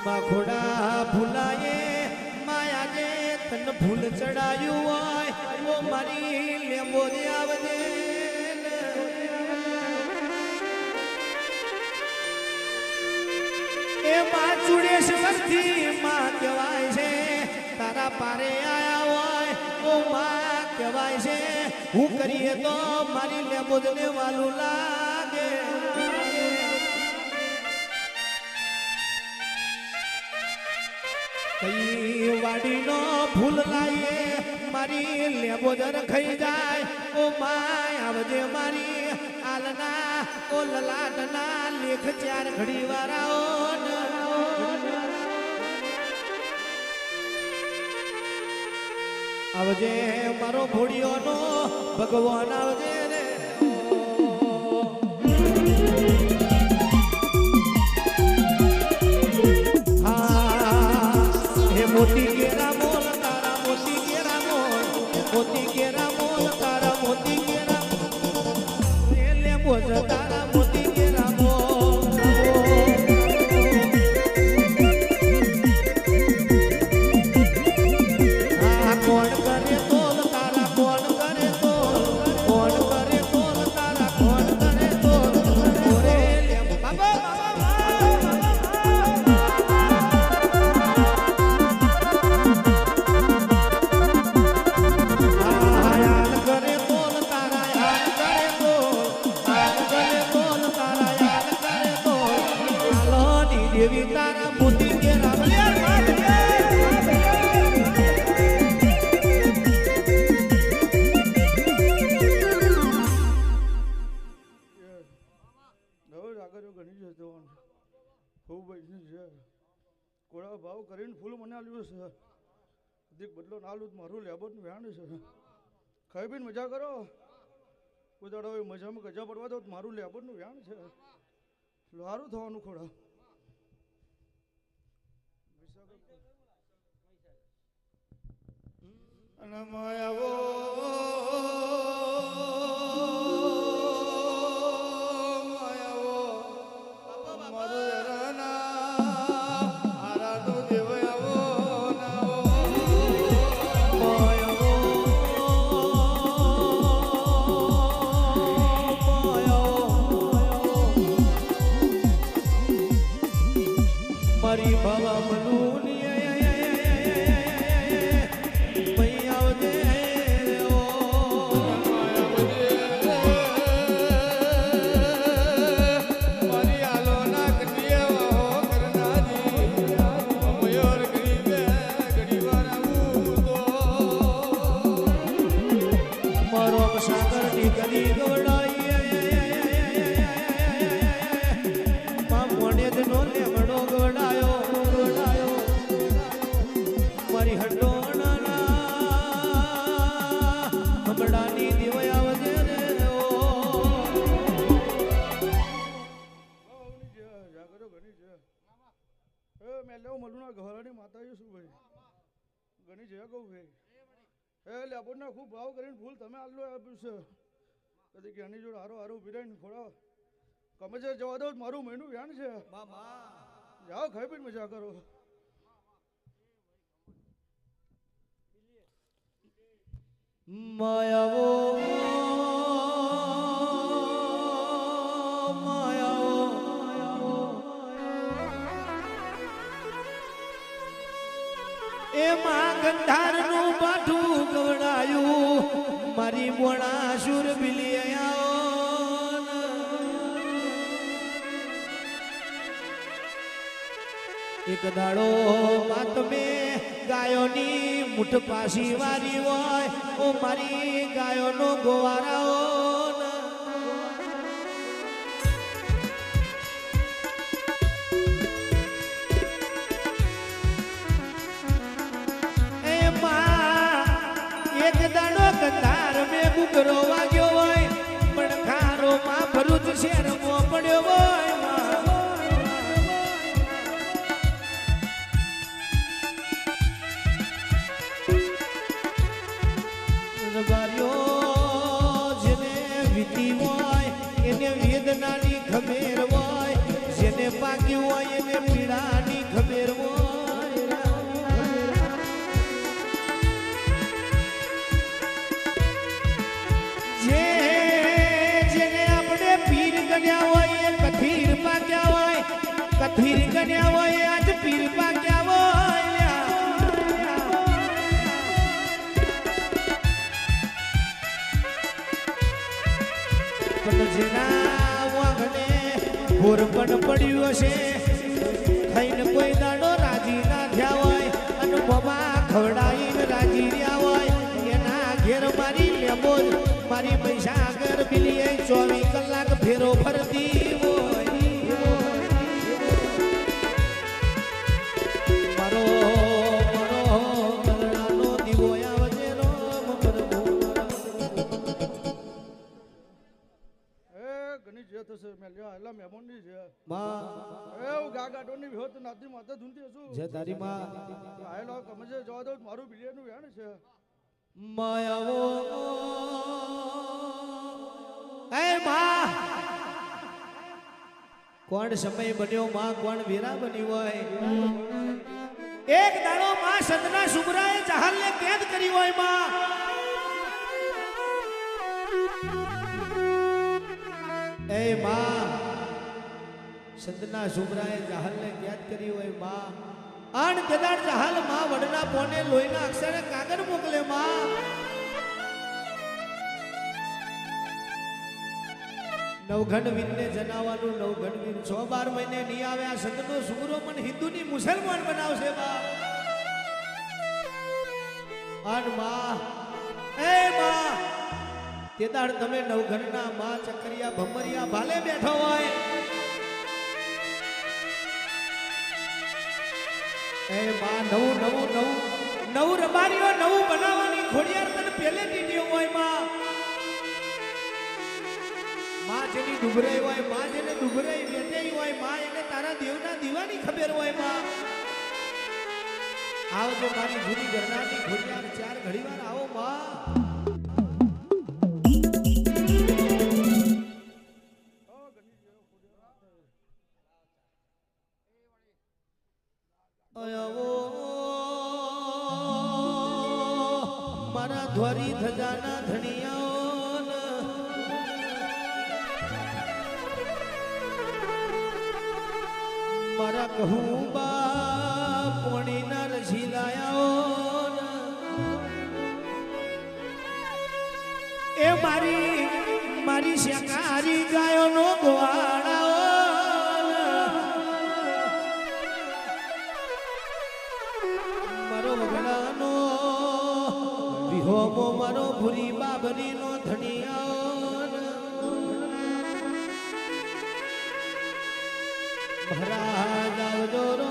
માખોડા ભૂલાએ માયા જે તન ભૂલ ચડાયું હોય ઓ મારી લેંબો દે આવજે એ માં ચુડેશ વસ્તી માં કહેવાય છે તારા પારે આયા હોય ઓ માં કહેવાય છે હું કરીએ તો મારી લેંબો ને વાલું લાગે કઈ વાડીનો ફૂલ લાઈએ મારી લેબોદર ખાઈ જાય ઓ માય આવજે મારી આલના ઓ લલાટના લેખ ચાર ઘડી વાળાઓ આવજે મારો ભોળિયોનો ભગવાન આવજે રે મોતી કેરા મોલ તારા મોતી કેરા મોલ મોતી કેરા મોલ તારા મોતી કેરા લે બોજ તારા મોતી કેરા મોલ આ કોણ કરે તોલ તારા કોણ કરે તોલ કોણ કરે તોલ તારા કોણ કરે તોલ ઓરે લે બાબા દેવી તારા મોતી કેરા બલિયાર માત આગળ ઘણી જતો ખૂબ બધી છે કોળા ભાવ કરીને ફૂલ મને આલ્યું છે દીક બદલો ના આલું મારું લેબોટનું વ્યાણ છે ખાઈ પીને મજા કરો કોઈ દાડો મજામાં ગજા પડવા દો મારું લેબોટનું વ્યાણ છે સારું થવાનું ખોડા અને માયાવો મારી બાબા મલુની સાગરની ગલી ગવડાઈ મોને નો લેવડો ગવડાયો મારી હડોણા હમડાની દેવયા વજે રે જાગરો ઘણી છે મેં લેવું મળું ના ઘરાની માતાજી શું ભાઈ ઘણી છે કહું ભાઈ લેબોટના ખૂબ ભાવ કરીને ફૂલ તમે આટલું આપ્યું છે કદી કે આની જોડે હારો હારું પીરાઈને ખોડા કમે છે જવા દો મારું મહિનું વ્યાણ છે જાઓ ખાઈ પીને મજા કરો માયાવો એ માં ગંધારનું બાઠું ગવડાયું મારી મોણા સુર બિલિયાઓ એક દાડો માં તમે ગાયોની મુઠ પાસી વારી હોય ઓ મારી ગાયોનો ગોવારાઓ ગંધાર મેં ગુગરો વાગ્યો હોય પણ ખારો માં ભરૂચ શહેરમાં પડ્યો હોય જેને વીતી હોય એને વેદનાની ખમેર હોય જેને પાક્યું હોય એને પીડાની ખબર હોય જેને આપણે પીર ગણ્યા હોય એ કથીર પાક્યા હોય કથીર ગણ્યા હોય આજ પીર પાક્યા હોય પણ જેના વાગને ભોર પણ પડ્યું હશે ખાઈને કોઈ દાડો રાજી ના થયા હોય અને મોમાં ખવડાવીને રાજી રહ્યા હોય એના ઘેર મારી લેબો મારી પૈસા આગળ બિલી 24 કલાક ફેરો ફરતી હોય મારો કરણાનો દીવો આવજે રોમ પ્રભુ ઘણી જે થશે મેં લ્યો એલા મહેમાનની છે માં એવું ગાગાટોની હોત નાતી માતા ધૂંધી છું જે તારી માં આયલો કમજે જવા દો મારું બિલિયનનું વેણ છે માયાવો એ માં કોણ સમય બન્યો માં કોણ વીરા બની હોય એક દાડો માં સદના સુમરાએ જહાલને કેદ કરી હોય માં એ માં સદના સુમરાએ જહાલને કેદ કરી હોય માં આણ કેદાર જહાલ માં વડના પોને લોહીના અક્ષરે કાગળ મોકલે માં નવઘણ વીરને જનાવાનું નવઘણ વીર 6-12 મહિને નહીં આવે આ સદનો સુમરો પણ હિન્દુની મુસલમાન બનાવશે બા આન માં એ માં તેદાર તમે નવઘણના માં ચકરિયા ભમરિયા ભાલે બેઠો હોય એ માં નવું રબારીઓ નવું બનાવવાની ખોડિયાર તને પહેલે દીધી હોય માં જેની ડુબરાઈ હોય માં જેને ડુબરાઈ વેચાઈ હોય માં એને તારા દેવના દીવાની ખબર હોય માં આવજો મારી જૂની ગરનાની ખોડિયાર 4 ઘડીવાર આવો માં મારા ધ્વરી ધજાના ધણિયાઓ મારા કહું બા પોણીના રસીલાયાઓ એ મારી શેકારી ગાયોનો ગોવાળાઓ મારો વગડાનો વિહોમો મારો ભૂરી બાબરીનો ધણિયાઓ મહારાજ આવજો રો